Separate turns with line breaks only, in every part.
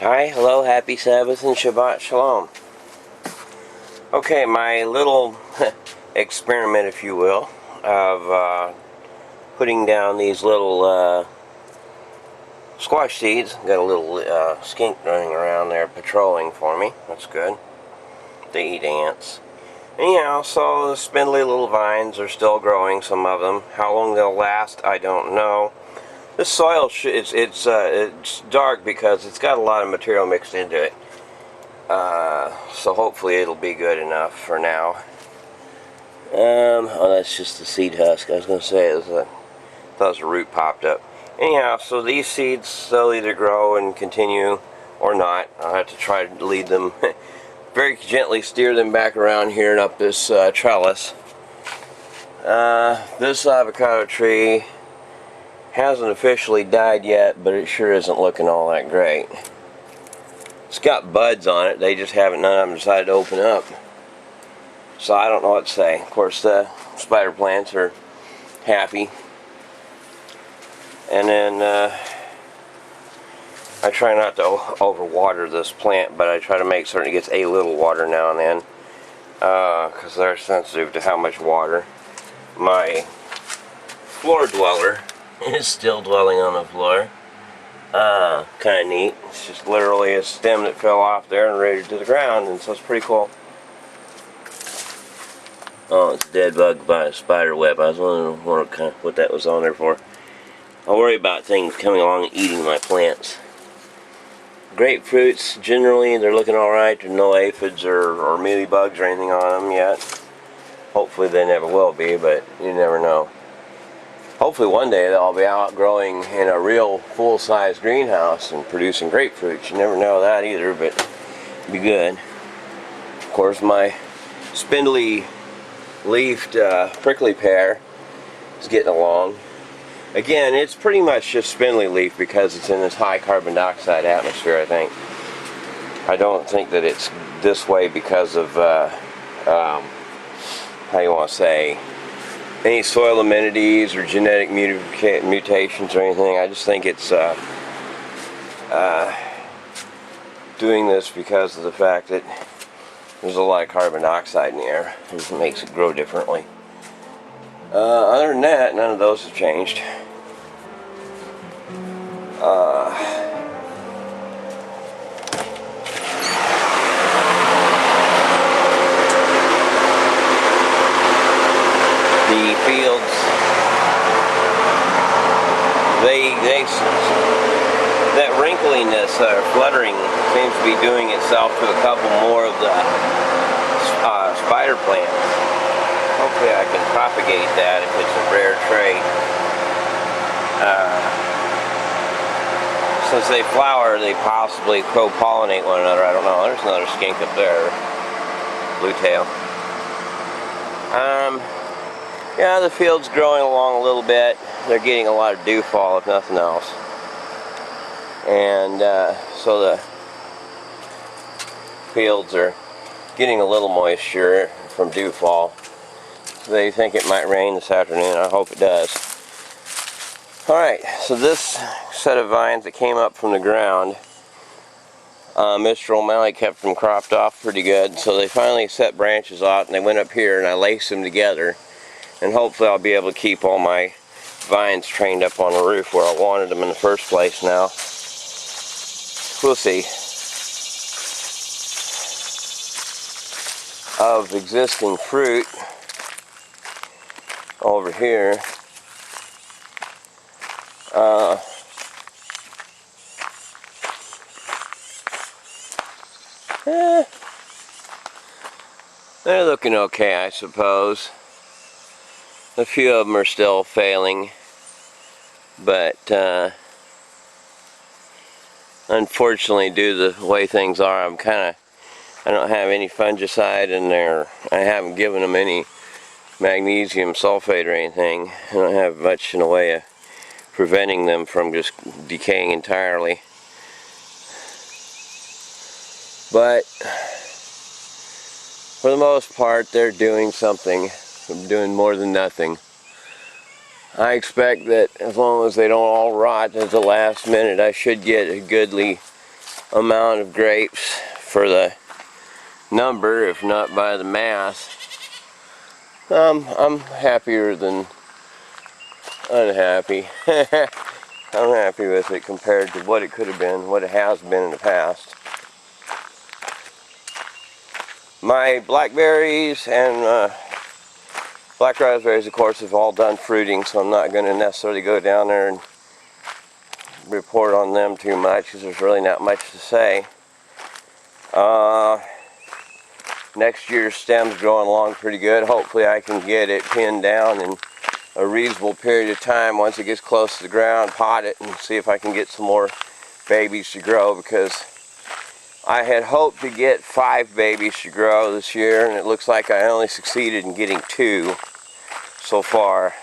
Hi, hello, happy Sabbath and Shabbat Shalom. Okay, my little experiment, if you will, of putting down these little squash seeds. Got a little skink running around there patrolling for me. That's good. They eat ants. Anyhow, so the spindly little vines are still growing, some of them. How long they'll last, I don't know. This soil, it's dark because it's got a lot of material mixed into it. So hopefully it'll be good enough for now. Oh, that's just the seed husk. I was going to say, I thought it was a root popped up. Anyhow, so these seeds, they'll either grow and continue or not. I'll have to try to lead them, very gently steer them back around here and up this trellis. This avocado tree hasn't officially died yet, but it sure isn't looking all that great. It's got buds on it, they just haven't, none of them decided to open up. So I don't know what to say. Of course, the spider plants are happy. And then I try not to overwater this plant, but I try to make certain it gets a little water now and then, because they're sensitive to how much water. My floor dweller is still dwelling on the floor. Kind of neat. It's just literally a stem that fell off there and rooted to the ground, and so it's pretty cool. Oh, it's a dead bug by a spider web. I was wondering what that was on there for. I worry about things coming along and eating my plants. Grapefruits, generally, they're looking alright. There's no aphids or mealybugs or anything on them yet. Hopefully they never will be, but you never know. Hopefully one day they'll be out growing in a real full-size greenhouse and producing grapefruits. You never know that either, but it'd be good. Of course, my spindly leafed prickly pear is getting along. Again, it's pretty much just spindly leaf because it's in this high carbon dioxide atmosphere, I think. I don't think that it's this way because of how you want to say, any soil amenities or genetic mutations or anything. I just think it's doing this because of the fact that there's a lot of carbon dioxide in the air, and it makes it grow differently. Other than that, none of those have changed. The fields, that wrinkliness or fluttering seems to be doing itself to a couple more of the spider plants. Hopefully I can propagate that if it's a rare trait. Since they flower, they possibly co-pollinate one another. I don't know. There's another skink up there. Blue tail. Yeah, the field's growing along a little bit. They're getting a lot of dew fall, if nothing else. And so the fields are getting a little moisture from dew fall. They think it might rain this afternoon. I hope it does. Alright, so this set of vines that came up from the ground, Mr. O'Malley kept them cropped off pretty good, so they finally set branches off and they went up here and I laced them together, and hopefully I'll be able to keep all my vines trained up on the roof where I wanted them in the first place now. We'll see. Of existing fruit over here, they're looking okay, I suppose. A few of them are still failing, but unfortunately, due to the way things are, I don't have any fungicide in there. I haven't given them any magnesium sulfate or anything. I don't have much in the way of preventing them from just decaying entirely. But for the most part, they're doing something. They're doing more than nothing. I expect that as long as they don't all rot at the last minute, I should get a goodly amount of grapes for the number, if not by the mass. I'm happier than unhappy. I'm happy with it compared to what it could have been, what it has been in the past. My blackberries and black raspberries, of course, have all done fruiting, so I'm not going to necessarily go down there and report on them too much because there's really not much to say. Next year's stem's growing along pretty good. Hopefully I can get it pinned down in a reasonable period of time. Once it gets close to the ground, pot it and see if I can get some more babies to grow, because I had hoped to get 5 babies to grow this year, and it looks like I only succeeded in getting 2 so far.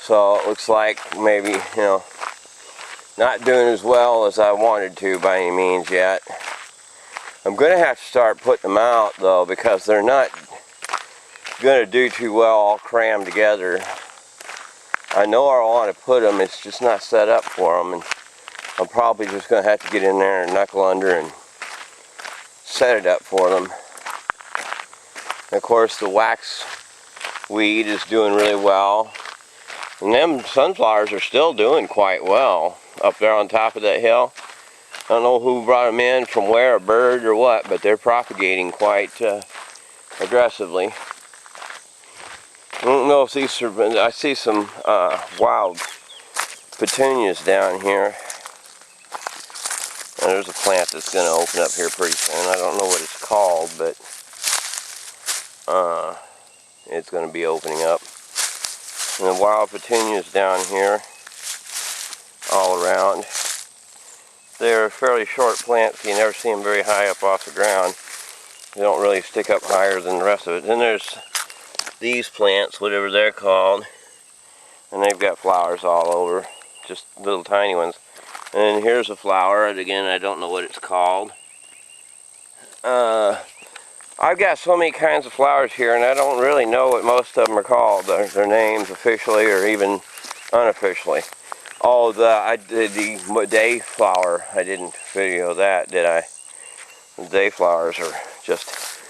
So it looks like maybe, not doing as well as I wanted to by any means yet. I'm going to have to start putting them out though, because they're not going to do too well all crammed together. I know I want to put them, it's just not set up for them, and I'm probably just going to have to get in there and knuckle under and set it up for them. And of course the wax weed is doing really well, and them sunflowers are still doing quite well up there on top of that hill. I don't know who brought them in, from where, a bird or what, but they're propagating quite aggressively. I don't know if these are, I see some wild petunias down here. And there's a plant that's going to open up here pretty soon. I don't know what it's called, but it's going to be opening up. And the wild petunias down here all around. They're fairly short plants. You never see them very high up off the ground. They don't really stick up higher than the rest of it. Then there's these plants, whatever they're called, and they've got flowers all over, just little tiny ones. And here's a flower, and again, I don't know what it's called. I've got so many kinds of flowers here, and I don't really know what most of them are called, their names officially or even unofficially. Oh, the day flower, I didn't video that, did I? The day flowers are just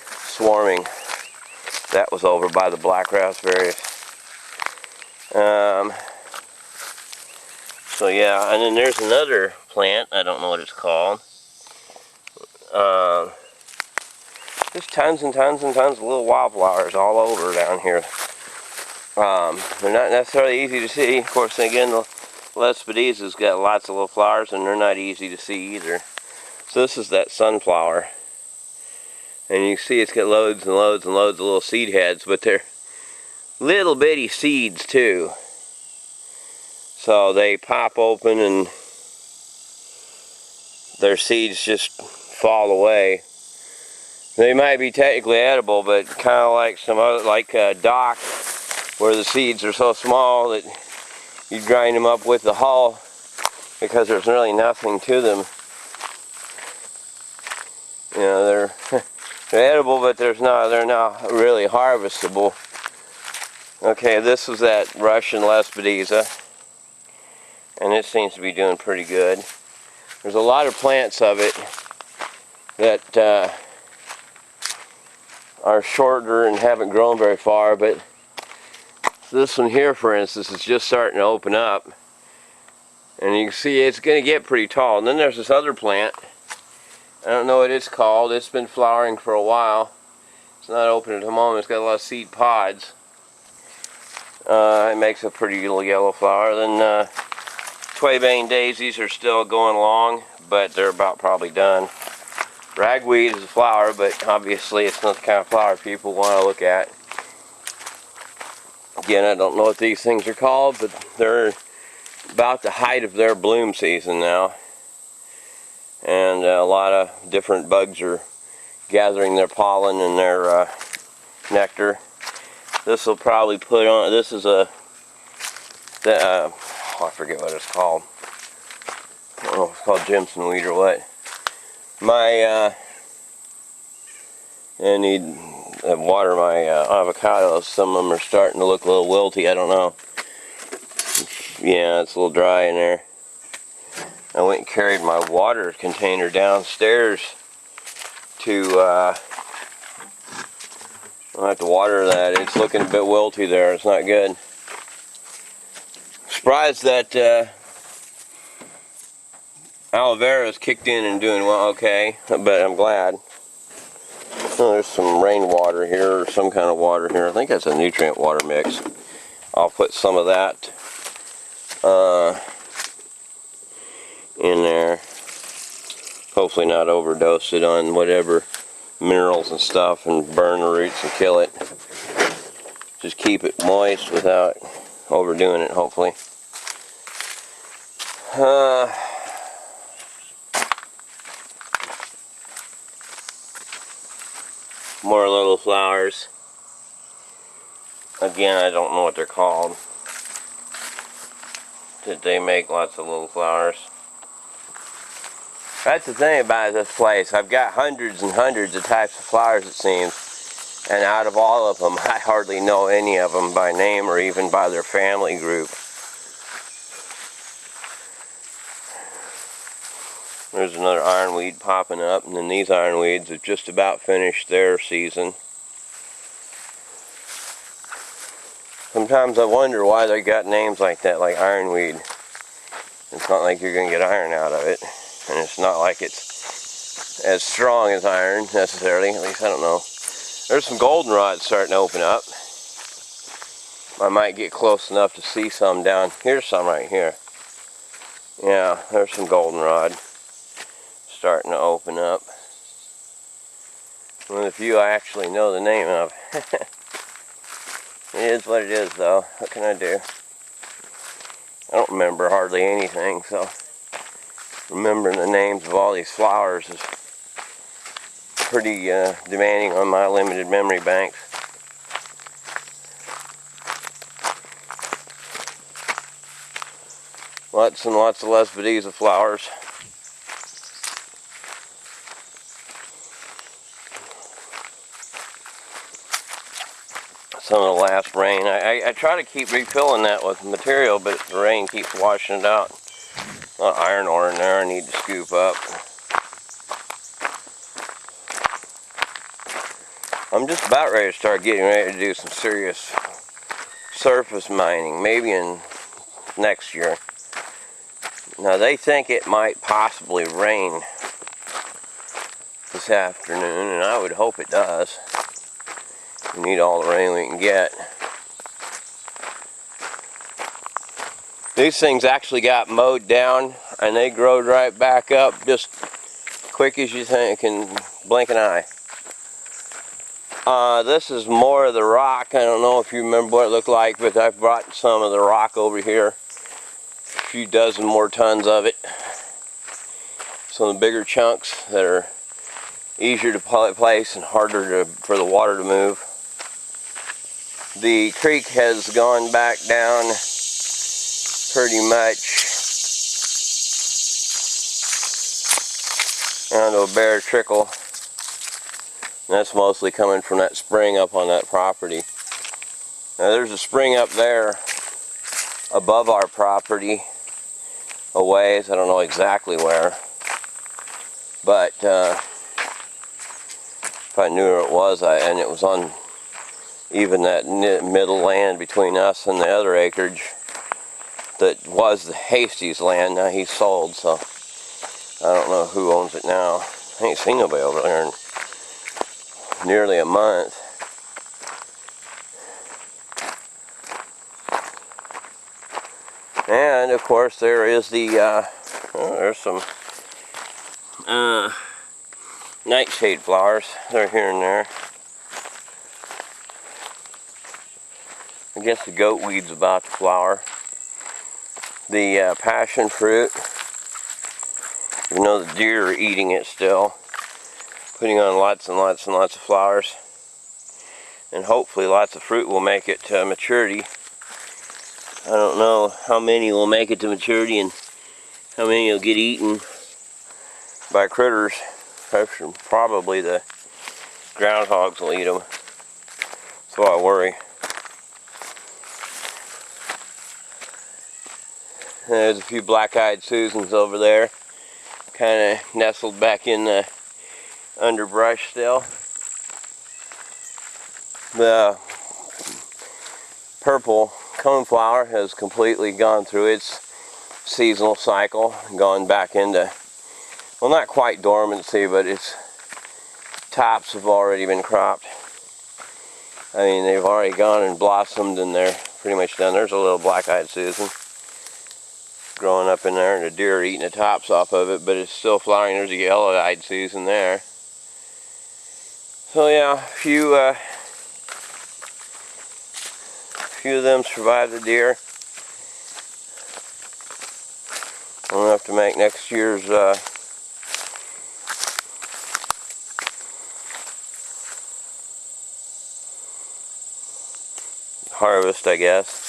swarming. That was over by the black raspberries. So yeah, and then there's another plant, I don't know what it's called. Just tons and tons and tons of little wildflowers all over down here. They're not necessarily easy to see. Of course, again, the Lespedieza's got lots of little flowers, and they're not easy to see either. So this is that sunflower. And you see it's got loads and loads and loads of little seed heads, but they're little bitty seeds too. So they pop open and their seeds just fall away. They might be technically edible, but kind of like some other, like dock, where the seeds are so small that you grind them up with the hull because there's really nothing to them. You know, they're edible, but they're not really harvestable. Okay, this was that Russian Lespedieza, and it seems to be doing pretty good. There's a lot of plants of it that are shorter and haven't grown very far, but this one here, for instance, is just starting to open up, and you can see it's going to get pretty tall. And then there's this other plant, I don't know what it's called. It's been flowering for a while. It's not open at the moment. It's got a lot of seed pods. It makes a pretty little yellow flower. Then Twabane daisies are still going along, but they're about probably done. Ragweed is a flower, but obviously it's not the kind of flower people want to look at. Again, I don't know what these things are called, but they're about the height of their bloom season now. And a lot of different bugs are gathering their pollen and their nectar. This will probably put on, this is I forget what it's called. I don't know if it's called Jimson weed or what. I need to water my avocados. Some of them are starting to look a little wilty. I don't know. Yeah, it's a little dry in there. I went and carried my water container downstairs to I'll have to water that. It's looking a bit wilty there. It's not good. Surprised that aloe vera is kicked in and doing well okay, but I'm glad. Oh, there's some rainwater here, or some kind of water here. I think that's a nutrient water mix. I'll put some of that in there. Hopefully not overdose it on whatever minerals and stuff and burn the roots and kill it. Just keep it moist without overdoing it, hopefully. More little flowers. Again, I don't know what they're called. That they make lots of little flowers. That's the thing about this place. I've got hundreds and hundreds of types of flowers, it seems. And out of all of them, I hardly know any of them by name or even by their family group. There's another ironweed popping up, and then these ironweeds have just about finished their season. Sometimes I wonder why they got names like that, like ironweed. It's not like you're going to get iron out of it. And it's not like it's as strong as iron, necessarily. At least I don't know. There's some goldenrods starting to open up. I might get close enough to see some down. Here's some right here. Yeah, there's some goldenrod starting to open up. One of the few I actually know the name of. It is what it is, though. What can I do? I don't remember hardly anything, so remembering the names of all these flowers is pretty demanding on my limited memory banks. Lots and lots of Lesbodesa flowers. Some of the last rain. I try to keep refilling that with material, but the rain keeps washing it out. A lot of iron ore in there I need to scoop up. I'm just about ready to start getting ready to do some serious surface mining, maybe in next year. Now they think it might possibly rain this afternoon, and I would hope it does. We need all the rain we can get. These things actually got mowed down, and they growed right back up just quick as you think, can blink an eye. This is more of the rock. I don't know if you remember what it looked like, but I brought some of the rock over here. A few dozen more tons of it. Some of the bigger chunks that are easier to place and harder for the water to move. The creek has gone back down pretty much down to a bare trickle. And that's mostly coming from that spring up on that property. Now there's a spring up there above our property a ways. I don't know exactly where, but if I knew where it was, and it was on even that middle land between us and the other acreage that was the Hasty's land. Now he's sold, so I don't know who owns it now. I ain't seen nobody over there in nearly a month. And of course there is the there's some nightshade flowers. They're here and there. I guess the goatweed's about to flower. The passion fruit, you know, the deer are eating it still, putting on lots and lots and lots of flowers, and hopefully lots of fruit will make it to maturity. I don't know how many will make it to maturity and how many will get eaten by critters. Probably the groundhogs will eat them, so I worry. There's a few black-eyed Susans over there, kind of nestled back in the underbrush still. The purple coneflower has completely gone through its seasonal cycle, gone back into, well, not quite dormancy, but its tops have already been cropped. I mean, they've already gone and blossomed, and they're pretty much done. There's a little black-eyed Susan growing up in there, and a deer eating the tops off of it, but it's still flowering. There's a yellow-eyed Susan there. So yeah, a few of them survived the deer. Enough to make next year's harvest, I guess.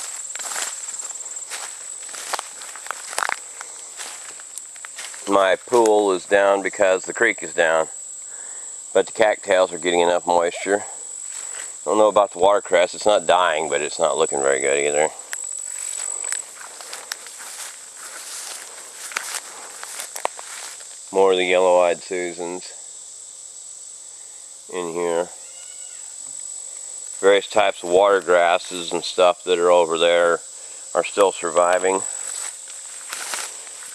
My pool is down because the creek is down, but the cattails are getting enough moisture. I don't know about the watercress. It's not dying, but it's not looking very good either. More of the yellow-eyed Susans in here. Various types of water grasses and stuff that are over there are still surviving.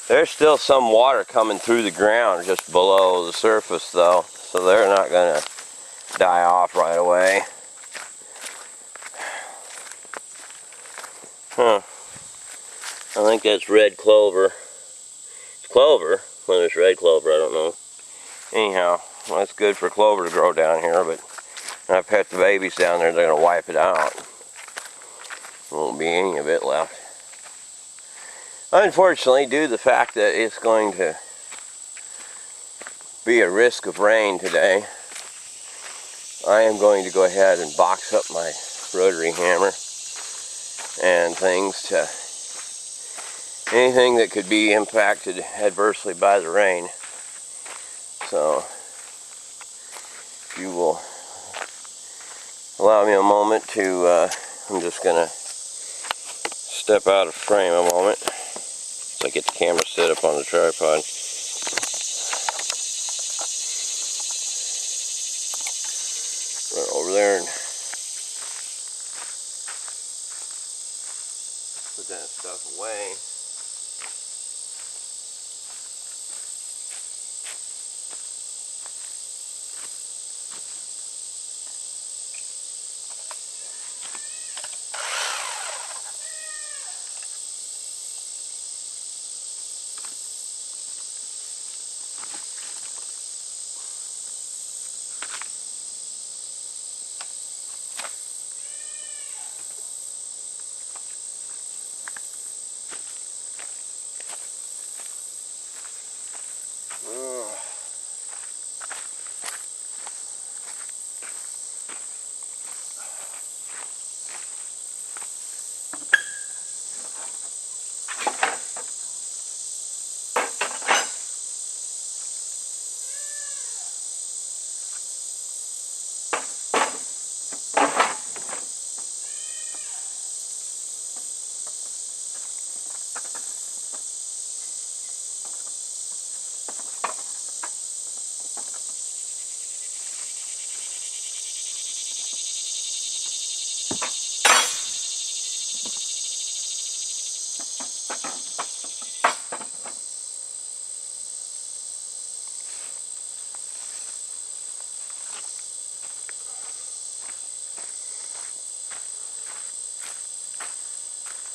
There's still some water coming through the ground just below the surface though, so they're not going to die off right away. Huh. I think that's red clover. It's clover. Whether it's red clover, I don't know. Anyhow, well, it's good for clover to grow down here, but when I pet the babies down there, they're going to wipe it out. There won't be any of it left. Unfortunately, due to the fact that it's going to be a risk of rain today, I am going to go ahead and box up my rotary hammer and things to anything that could be impacted adversely by the rain. So, if you will allow me a moment to, I'm just going to step out of frame a moment so I get the camera set up on the tripod. Run over there and put that stuff away.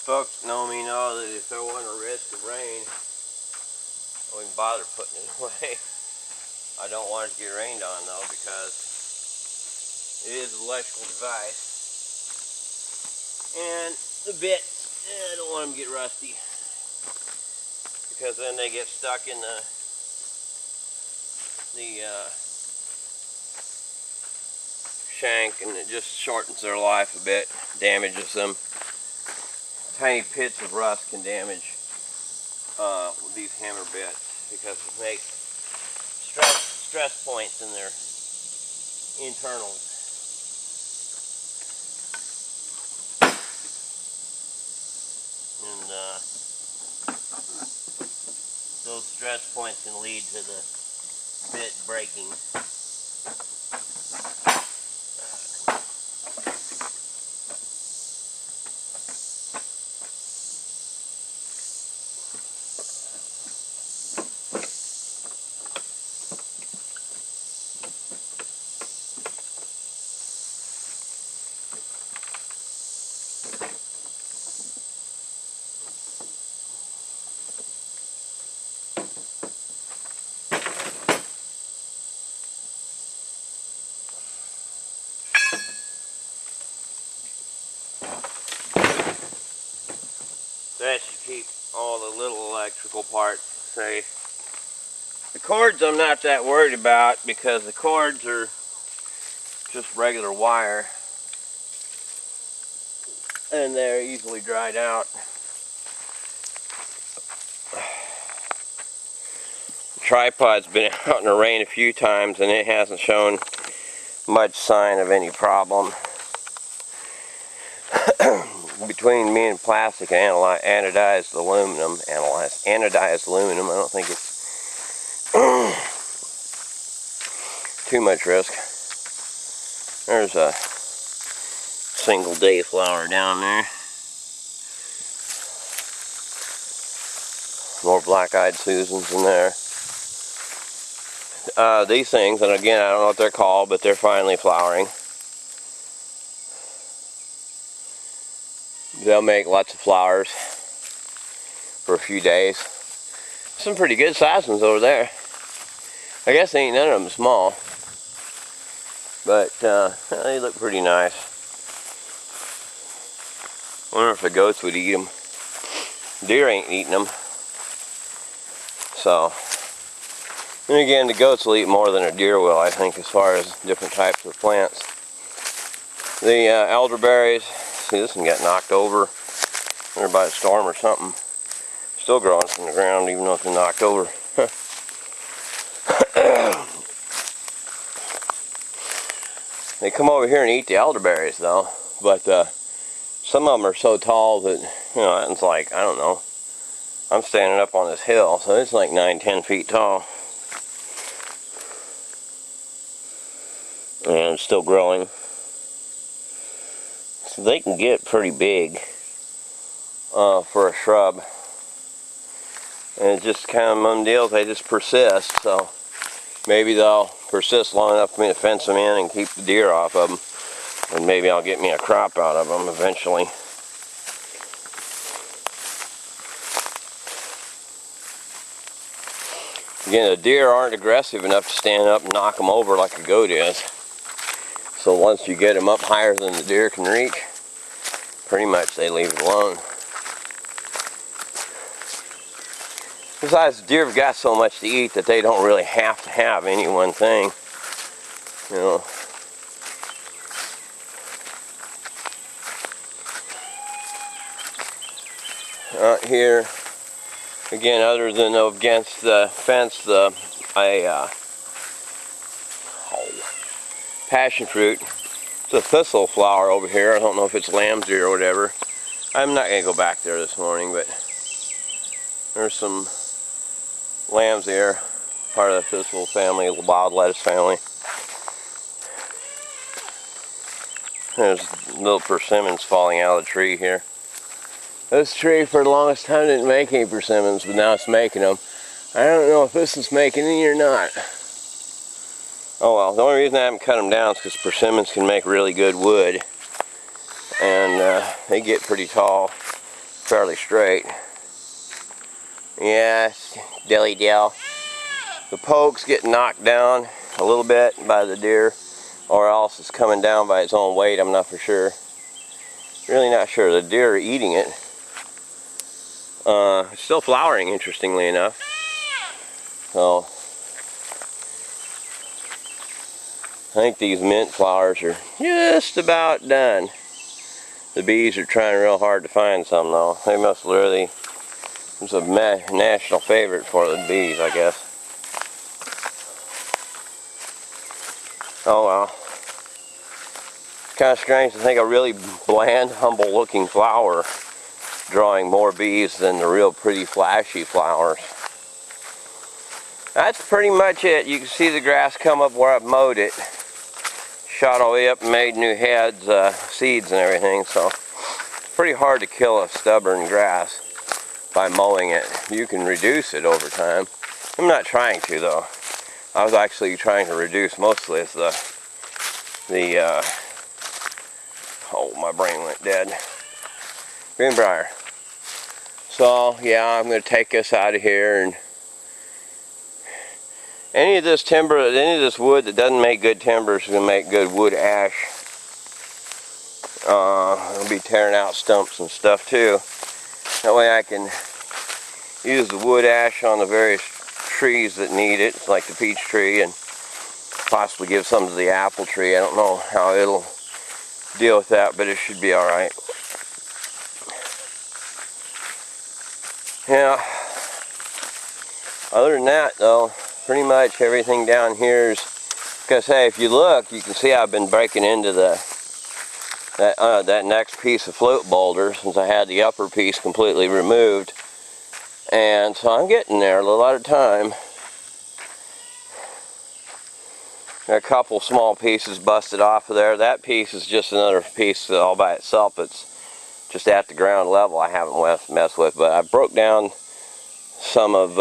Folks know me know that if there wasn't a risk of rain, I wouldn't bother putting it away. I don't want it to get rained on though, because it is an electrical device. And the bits, I don't want them to get rusty, because then they get stuck in the shank, and it just shortens their life a bit, damages them. Tiny pits of rust can damage these hammer bits because it makes stress points in their internals. And those stress points can lead to the bit breaking. That should keep all the little electrical parts safe. The cords I'm not that worried about because the cords are just regular wire and they're easily dried out. The tripod's been out in the rain a few times and it hasn't shown much sign of any problem. Between me and plastic and anodized aluminum, I don't think it's too much risk. There's a single day flower down there. More black-eyed Susans in there. These things, and again, I don't know what they're called, but they're finally flowering. They'll make lots of flowers for a few days. Some pretty good sized ones over there. I guess ain't none of them small, but they look pretty nice. Wonder if the goats would eat them. Deer ain't eating them. So, and again, the goats will eat more than a deer will, I think, as far as different types of plants. The elderberries, see, this one got knocked over either by a storm or something. Still growing from the ground even though it's been knocked over. They come over here and eat the elderberries though, but some of them are so tall that, you know, it's like, I don't know, I'm standing up on this hill, so it's like 9-10 feet tall. And it's still growing. So they can get pretty big for a shrub. And it's just kind of one of them deals, they just persist, so maybe they'll persist long enough for me to fence them in and keep the deer off of them. And maybe I'll get me a crop out of them eventually. Again, the deer aren't aggressive enough to stand up and knock them over like a goat is. So once you get them up higher than the deer can reach, pretty much they leave it alone. Besides, the deer have got so much to eat that they don't really have to have any one thing. You know. Out here, again, other than against the fence, passion fruit. It's a thistle flower over here. I don't know if it's lamb's ear or whatever. I'm not going to go back there this morning, but there's some lamb's ear, part of the thistle family, the wild lettuce family. There's little persimmons falling out of the tree here. This tree for the longest time didn't make any persimmons, but now it's making them. I don't know if this is making any or not. Oh well, the only reason I haven't cut them down is because persimmons can make really good wood. And they get pretty tall, fairly straight. Yeah, dilly dell. The poke's getting knocked down a little bit by the deer, or else it's coming down by its own weight, I'm not for sure. Really not sure. The deer are eating it. It's still flowering, interestingly enough. So, I think these mint flowers are just about done. The bees are trying real hard to find some though. They must really, it's a national favorite for the bees, I guess. Oh well. It's kind of strange to think a really bland, humble looking flower drawing more bees than the real pretty flashy flowers. that's pretty much it. You can see the grass come up where I've mowed it. Shot all the way up and made new heads, seeds and everything. So pretty hard to kill a stubborn grass by mowing it. You can reduce it over time. I'm not trying to though. I was actually trying to reduce mostly oh, my brain went dead. Greenbrier. So yeah, I'm going to take this out of here, and any of this timber, any of this wood that doesn't make good timber is going to make good wood ash. I'll be tearing out stumps and stuff too. That way I can use the wood ash on the various trees that need it, like the peach tree, and possibly give some to the apple tree. I don't know how it'll deal with that, but it should be alright. Yeah. Other than that though, pretty much everything down here is, because hey, if you look, you can see I've been breaking into that next piece of float boulder since I had the upper piece completely removed. And so I'm getting there a lot of time. There are a couple small pieces busted off of there. That piece is just another piece all by itself. It's just at the ground level I haven't messed with. But I broke down some of,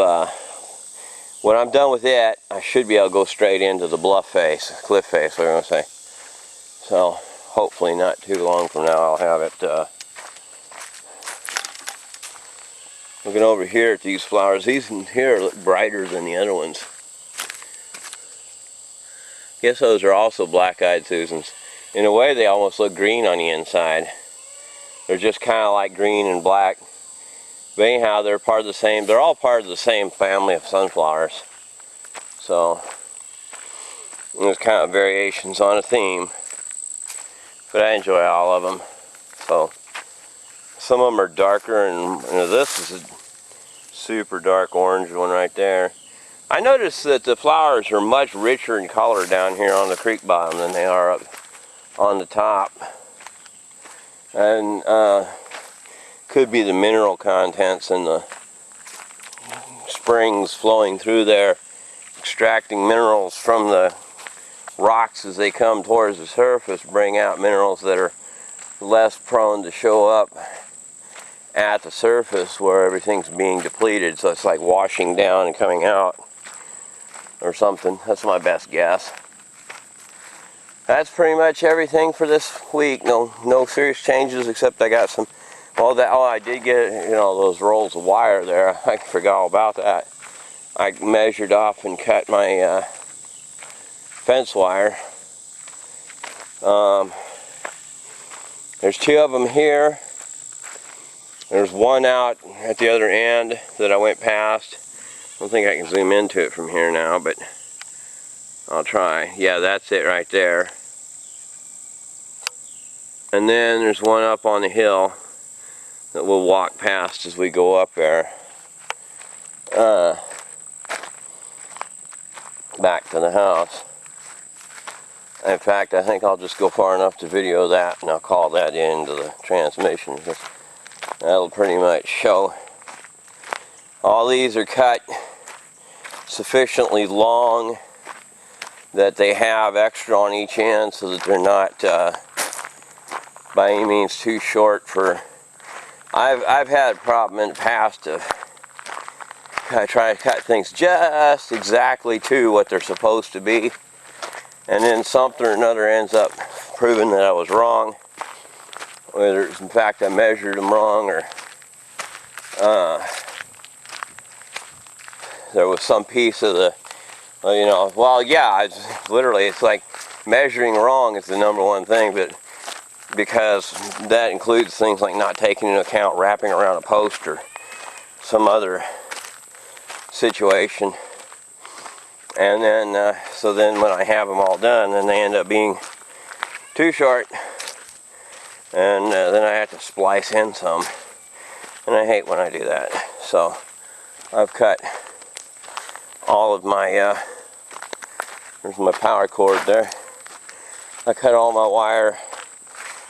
when I'm done with it, I should be able to go straight into the bluff face, cliff face, what I'm going to say. So hopefully not too long from now I'll have it. Looking over here at these flowers, these in here look brighter than the other ones. Guess those are also black-eyed Susans. In a way they almost look green on the inside. They're just kind of like green and black. But anyhow, they're part of the same, they're all part of the same family of sunflowers. So there's kind of variations on a theme. But I enjoy all of them. So some of them are darker, and this is a super dark orange one right there. I noticed that the flowers are much richer in color down here on the creek bottom than they are up on the top. And could be the mineral contents in the springs flowing through there, extracting minerals from the rocks as they come towards the surface, bring out minerals that are less prone to show up at the surface where everything's being depleted. So it's like washing down and coming out or something. That's my best guess. That's pretty much everything for this week. No serious changes, except I got some, I did get, those rolls of wire there. I forgot all about that. I measured off and cut my fence wire. There's two of them here. There's one out at the other end that I went past. I don't think I can zoom into it from here now, but I'll try. Yeah, that's it right there. And then there's one up on the hill that we'll walk past as we go up there. Back to the house. In fact, I think I'll just go far enough to video that, and I'll call that into the transmission. That'll pretty much show. All these are cut sufficiently long that they have extra on each end so that they're not by any means too short for. I've had a problem in the past of I try to cut things just exactly to what they're supposed to be, and then something or another ends up proving that I was wrong, whether it's in fact I measured them wrong, or there was some piece of the it's like measuring wrong is the #1 thing, but because that includes things like not taking into account wrapping around a post or some other situation. And then so then when I have them all done, then they end up being too short, and then I have to splice in some, and I hate when I do that. So I've cut all of my there's my power cord there. I cut all my wire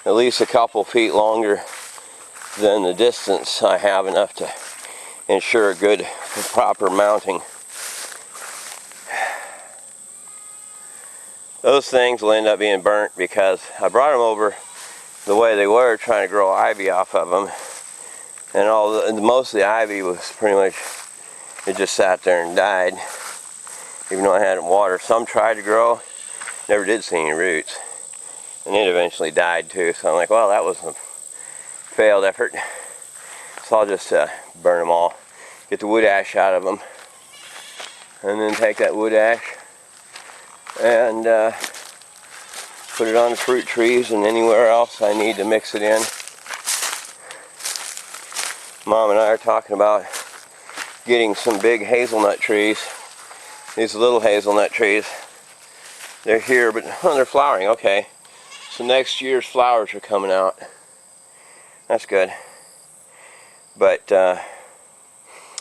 at least a couple feet longer than the distance I have enough to ensure good, proper mounting. those things will end up being burnt because I brought them over the way they were, trying to grow ivy off of them, and most of the ivy was pretty much, it just sat there and died, even though I had it watered. Some tried to grow, never did see any roots, and it eventually died too. So I'm like, well, that was a failed effort. So I'll just burn them all, get the wood ash out of them, and then take that wood ash and put it on the fruit trees and anywhere else I need to mix it in. Mom and I are talking about getting some big hazelnut trees. These little hazelnut trees, they're here, but they're flowering. Okay, so next year's flowers are coming out. That's good. But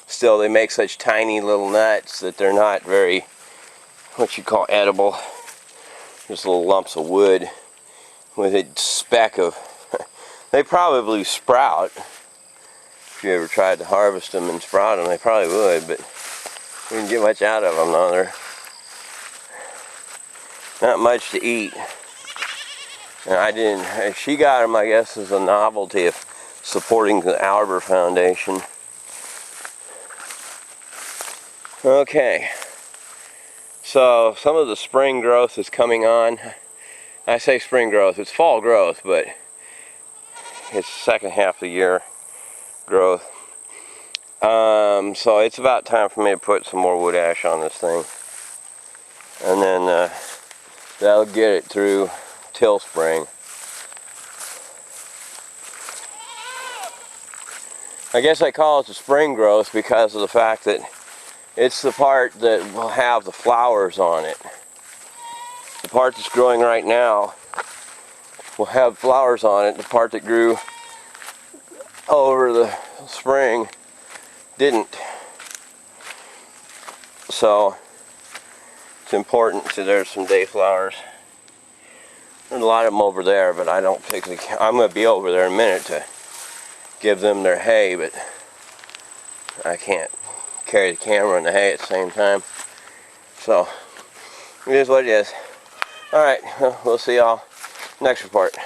still, they make such tiny little nuts that they're not very, what you call, edible. Just little lumps of wood with a speck of, they probably sprout. If you ever tried to harvest them and sprout them, they probably would, but we didn't get much out of them. No, they're not much to eat. And I didn't, she got them, I guess, as a novelty of supporting the Albert Foundation. Okay, so some of the spring growth is coming on. I say spring growth, it's fall growth, but it's the second half of the year growth. So it's about time for me to put some more wood ash on this thing, and then that'll get it through till spring. I guess I call it the spring growth because of the fact that it's the part that will have the flowers on it. The part that's growing right now will have flowers on it. The part that grew over the spring didn't. So it's important. So there's some day flowers. There's a lot of them over there, but I don't particularly care. I'm going to be over there in a minute to give them their hay, but I can't carry the camera and the hay at the same time. So it is what it is. Alright, we'll see y'all next report.